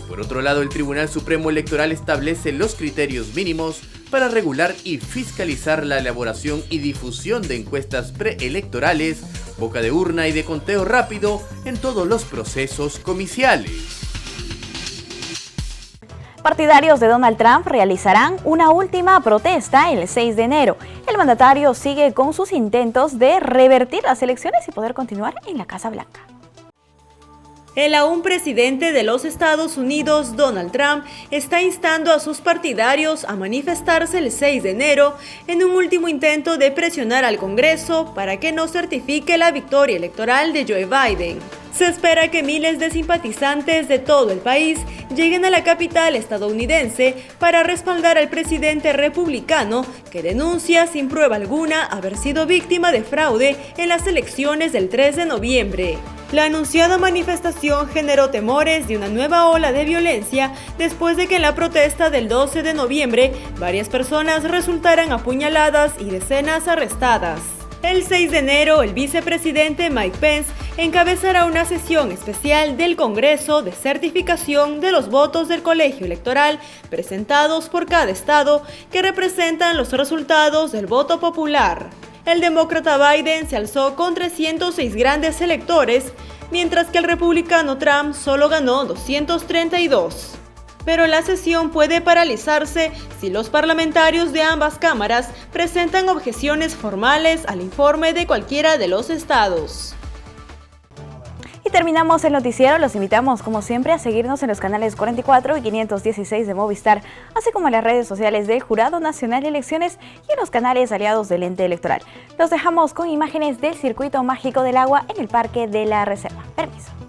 Por otro lado, el Tribunal Supremo Electoral establece los criterios mínimos para regular y fiscalizar la elaboración y difusión de encuestas preelectorales, boca de urna y de conteo rápido en todos los procesos comiciales. Partidarios de Donald Trump realizarán una última protesta el 6 de enero. El mandatario sigue con sus intentos de revertir las elecciones y poder continuar en la Casa Blanca. El aún presidente de los Estados Unidos, Donald Trump, está instando a sus partidarios a manifestarse el 6 de enero en un último intento de presionar al Congreso para que no certifique la victoria electoral de Joe Biden. Se espera que miles de simpatizantes de todo el país lleguen a la capital estadounidense para respaldar al presidente republicano que denuncia sin prueba alguna haber sido víctima de fraude en las elecciones del 3 de noviembre. La anunciada manifestación generó temores de una nueva ola de violencia después de que en la protesta del 12 de noviembre varias personas resultaran apuñaladas y decenas arrestadas. El 6 de enero, el vicepresidente Mike Pence encabezará una sesión especial del Congreso de certificación de los votos del colegio electoral presentados por cada estado que representan los resultados del voto popular. El demócrata Biden se alzó con 306 grandes electores, mientras que el republicano Trump solo ganó 232. Pero la sesión puede paralizarse si los parlamentarios de ambas cámaras presentan objeciones formales al informe de cualquiera de los estados. terminamos el noticiero. Los invitamos, como siempre, a seguirnos en los canales 44 y 516 de Movistar, así como en las redes sociales del Jurado Nacional de Elecciones y en los canales aliados del ente electoral. Los dejamos con imágenes del circuito mágico del agua en el Parque de la Reserva. Permiso.